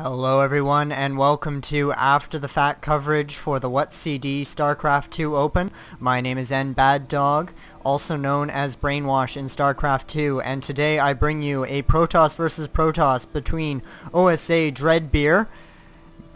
Hello everyone and welcome to After the Fact coverage for the WhatCD Starcraft II Open. My name is DreadvBob, also known as Brainwash in Starcraft 2, and today I bring you a Protoss versus Protoss between OSA Dreadbeard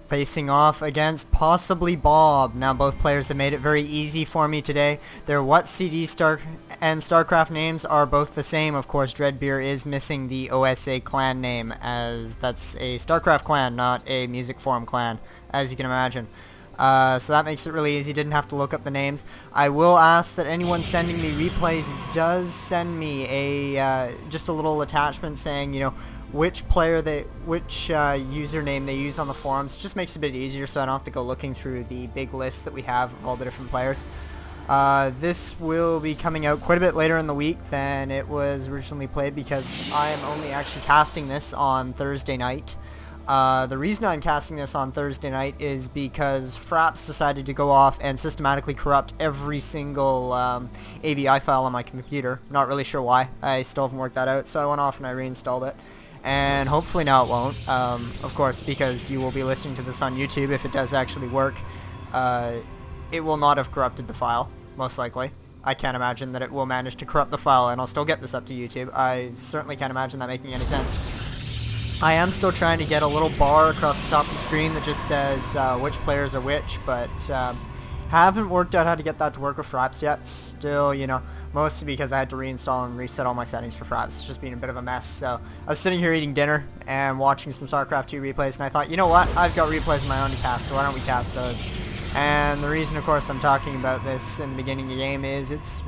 facing off against PossiblyBob. Now both players have made it very easy for me today. Their WhatCD and Starcraft names are both the same. Of course, Dreadbeard is missing the OSA clan name, as that's a Starcraft clan, not a music forum clan, as you can imagine. So that makes it really easy. Didn't have to look up the names. I will ask that anyone sending me replays does send me a just a little attachment saying, you know, which username they use on the forums. It just makes it a bit easier so I don't have to go looking through the big list that we have of all the different players. This will be coming out quite a bit later in the week than it was originally played because I am only actually casting this on Thursday night. The reason I'm casting this on Thursday night is because Fraps decided to go off and systematically corrupt every single AVI file on my computer. Not really sure why. I still haven't worked that out, so I went off and I reinstalled it. And hopefully now it won't, of course, because you will be listening to this on YouTube. If it does actually work, it will not have corrupted the file, most likely. I can't imagine that it will manage to corrupt the file and I'll still get this up to YouTube. I certainly can't imagine that making any sense. I am still trying to get a little bar across the top of the screen that just says which players are which, but haven't worked out how to get that to work with Fraps yet. Still, you know, mostly because I had to reinstall and reset all my settings for Fraps. It's just been a bit of a mess. So I was sitting here eating dinner and watching some StarCraft 2 replays, and I thought, you know what, I've got replays of my own to cast, so why don't we cast those? And the reason, of course, I'm talking about this in the beginning of the game is it's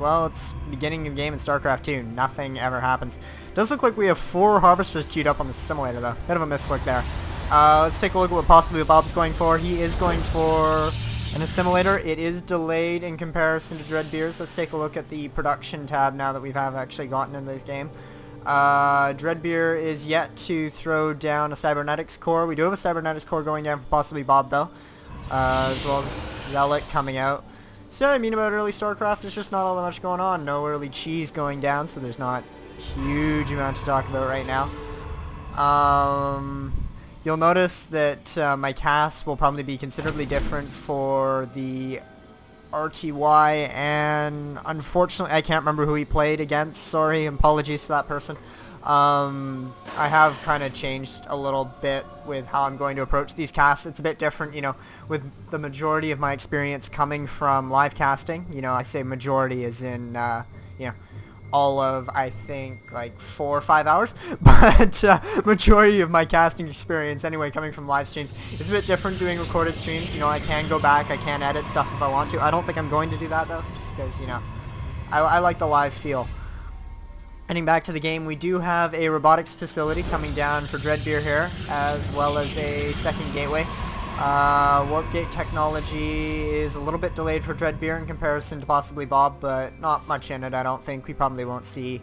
beginning of the game in StarCraft 2. Nothing ever happens. Does look like we have 4 Harvesters queued up on the simulator, though. Bit of a misclick there. Let's take a look at what PossiblyBob's going for. He is going for an assimilator. It is delayed in comparison to Dreadbeard's. Let's take a look at the production tab now that we have actually gotten into this game. Dreadbeard is yet to throw down a cybernetics core. We do have a cybernetics core going down for PossiblyBob, though. As well as Zealot coming out. So what I mean about early StarCraft, there's just not all that much going on. No early cheese going down, so there's not a huge amount to talk about right now. You'll notice that my cast will probably be considerably different for the RTY, and unfortunately I can't remember who he played against. Sorry, apologies to that person. I have kind of changed a little bit with how I'm going to approach these casts. It's a bit different, you know, with the majority of my experience coming from live casting. You know, I say majority as in, you know, all of, I think, like 4 or 5 hours, but majority of my casting experience anyway coming from live streams is a bit different doing recorded streams. You know, I can go back, I can edit stuff if I want to. I don't think I'm going to do that though, just because, you know, I like the live feel. Heading back to the game, we do have a robotics facility coming down for Dreadbeard here, as well as a second gateway. Warp gate technology is a little bit delayed for Dreadbeard in comparison to PossiblyBob, but not much in it, I don't think. We probably won't see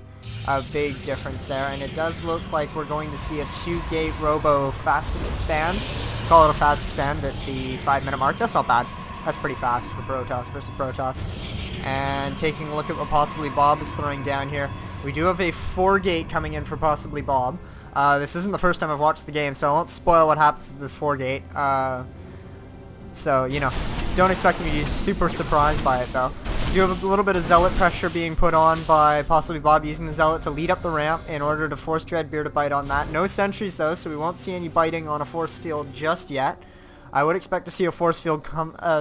a big difference there, and it does look like we're going to see a 2-gate robo fast expand. Call it a fast expand at the 5-minute mark. That's not bad. That's pretty fast for Protoss versus Protoss. And taking a look at what PossiblyBob is throwing down here, we do have a 4-gate coming in for PossiblyBob. This isn't the first time I've watched the game, so I won't spoil what happens with this 4-gate. So, you know, don't expect me to be super surprised by it, though. We do have a little bit of Zealot pressure being put on by PossiblyBob, using the Zealot to lead up the ramp in order to force Dreadbeard to bite on that. No sentries, though, so we won't see any biting on a force field just yet. I would expect to see a force field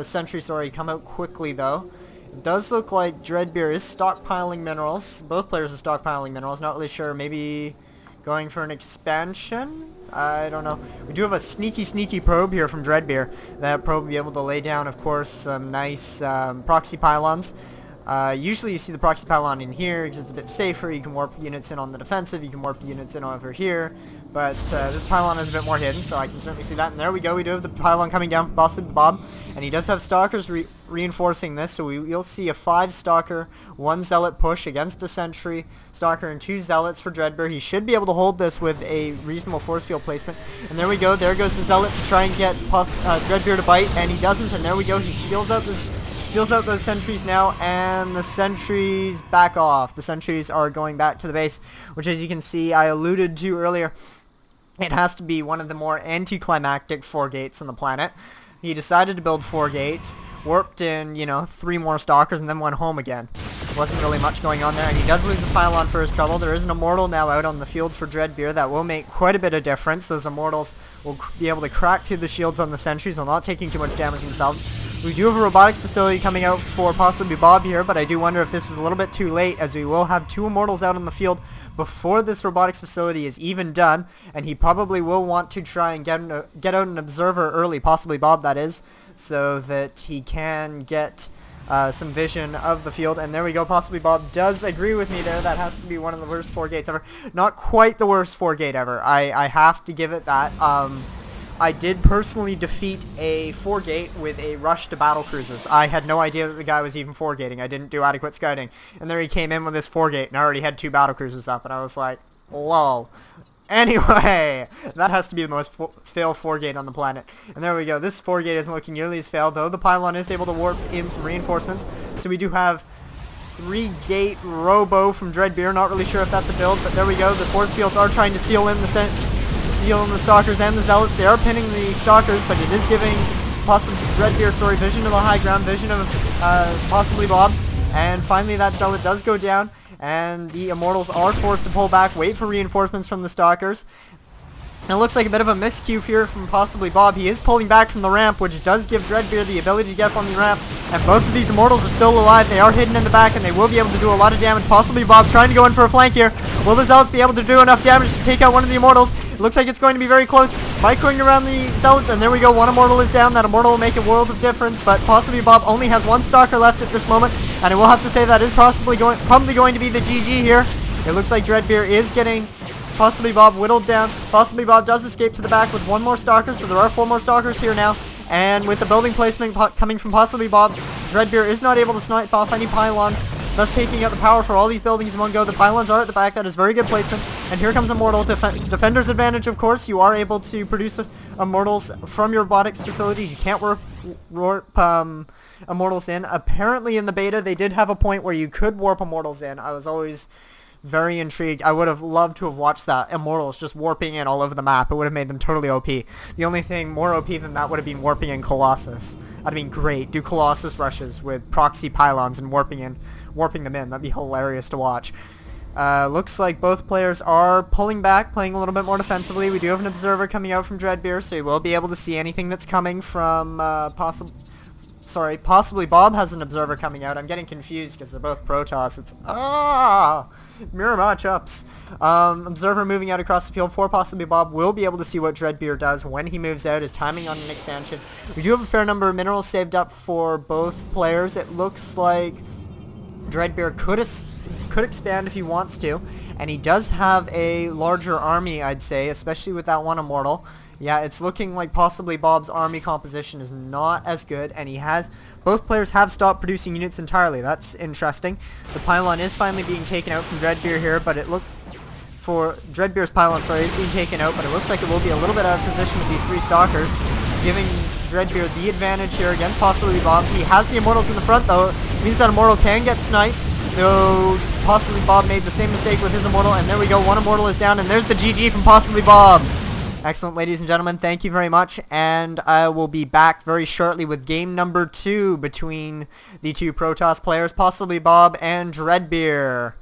sentry come out quickly, though. It does look like Dreadbeard is stockpiling minerals. Both players are stockpiling minerals. Not really sure. Maybe going for an expansion? I don't know. We do have a sneaky probe here from Dreadbeard. That probe will be able to lay down, of course, some nice proxy pylons. Usually you see the proxy pylon in here because it's a bit safer. You can warp units in on the defensive. You can warp units in over here. But this pylon is a bit more hidden, so I can certainly see that. And there we go. We do have the pylon coming down from PossiblyBob. And he does have Stalkers reinforcing this, so you'll see a 5-Stalker, 1 Zealot push against a Sentry, Stalker, and 2 Zealots for Dreadbeard. He should be able to hold this with a reasonable force field placement. And there we go. There goes the Zealot to try and get Dreadbeard to bite, and he doesn't. And there we go. He seals out those sentries now, and the sentries back off. The sentries are going back to the base, which, as you can see, I alluded to earlier, It has to be one of the more anticlimactic 4 gates on the planet. He decided to build 4 gates, warped in, 3 more stalkers, and then went home again. Wasn't really much going on there, and he does lose the pylon for his trouble. There is an immortal now out on the field for Dreadbeard that will make quite a bit of difference. Those immortals will be able to crack through the shields on the sentries while not taking too much damage themselves. We do have a robotics facility coming out for PossiblyBob here, but I do wonder if this is a little bit too late, as we will have 2 immortals out on the field before this robotics facility is even done, and he probably will want to try and get out an observer early, PossiblyBob that is, so that he can get some vision of the field. And there we go, PossiblyBob does agree with me there. That has to be one of the worst 4 gates ever. Not quite the worst 4 gate ever. I have to give it that. I did personally defeat a 4 gate with a rush to battle cruisers. I had no idea that the guy was even 4 gating. I didn't do adequate scouting. And there he came in with this 4 gate and I already had 2 battle cruisers up, and I was like, lol. Anyway, that has to be the most fail 4 gate on the planet. And there we go. This 4 gate isn't looking nearly as failed, though the pylon is able to warp in some reinforcements. So we do have 3 gate robo from Dreadbeard. Not really sure if that's a build, but there we go. The force fields are trying to seal in the stalkers and the zealots. They are pinning the stalkers, but it is giving Dreadbeard, vision of the high ground, vision of PossiblyBob. And finally that zealot does go down, and the immortals are forced to pull back, wait for reinforcements from the stalkers. It looks like a bit of a miscue here from PossiblyBob. He is pulling back from the ramp, which does give Dreadbeard the ability to get up on the ramp. And both of these immortals are still alive. They are hidden in the back, and they will be able to do a lot of damage. PossiblyBob trying to go in for a flank here. Will the zealots be able to do enough damage to take out one of the immortals? It looks like it's going to be very close. Microing around the zealots, and there we go. One immortal is down. That immortal will make a world of difference, but PossiblyBob only has 1 stalker left at this moment, and I will have to say that is probably going to be the GG here. It looks like Dreadbeard is getting PossiblyBob whittled down. PossiblyBob does escape to the back with 1 more stalker, so there are 4 more stalkers here now. And with the building placement coming from PossiblyBob, Dreadbeard is not able to snipe off any pylons, thus taking out the power for all these buildings in one go. The pylons are at the back. That is very good placement. And here comes Immortal. Defender's advantage, of course. You are able to produce Immortals from your robotics facilities. You can't warp Immortals in. Apparently in the beta, they did have a point where you could warp Immortals in. I was always very intrigued. I would have loved to have watched that. Immortals just warping in all over the map. It would have made them totally OP. The only thing more OP than that would have been warping in Colossus. That'd have been great. Do Colossus rushes with proxy pylons and warping them in. That'd be hilarious to watch. Looks like both players are pulling back, playing a little bit more defensively. We do have an observer coming out from Dreadbeard, so you will be able to see anything that's coming from PossiblyBob has an observer coming out. I'm getting confused because they're both Protoss. It's mirror matchups. Observer moving out across the field for PossiblyBob will be able to see what Dreadbeard does when he moves out. His timing on an expansion. We do have a fair number of minerals saved up for both players. It looks like Dreadbeard could expand if he wants to, and he does have a larger army, I'd say, especially with that 1 immortal. Yeah, it's looking like PossiblyBob's army composition is not as good, and both players have stopped producing units entirely. That's interesting. The pylon is finally being taken out from Dreadbeard here, but Dreadbeard's pylon, is being taken out, but it looks like it will be a little bit out of position with these 3 stalkers, giving Dreadbeard the advantage here against PossiblyBob. He has the immortals in the front, though. It means that immortal can get sniped, though PossiblyBob made the same mistake with his immortal, and there we go. 1 immortal is down, and there's the GG from PossiblyBob. Excellent, ladies and gentlemen. Thank you very much, and I will be back very shortly with game number 2 between the 2 Protoss players, PossiblyBob and Dreadbeard.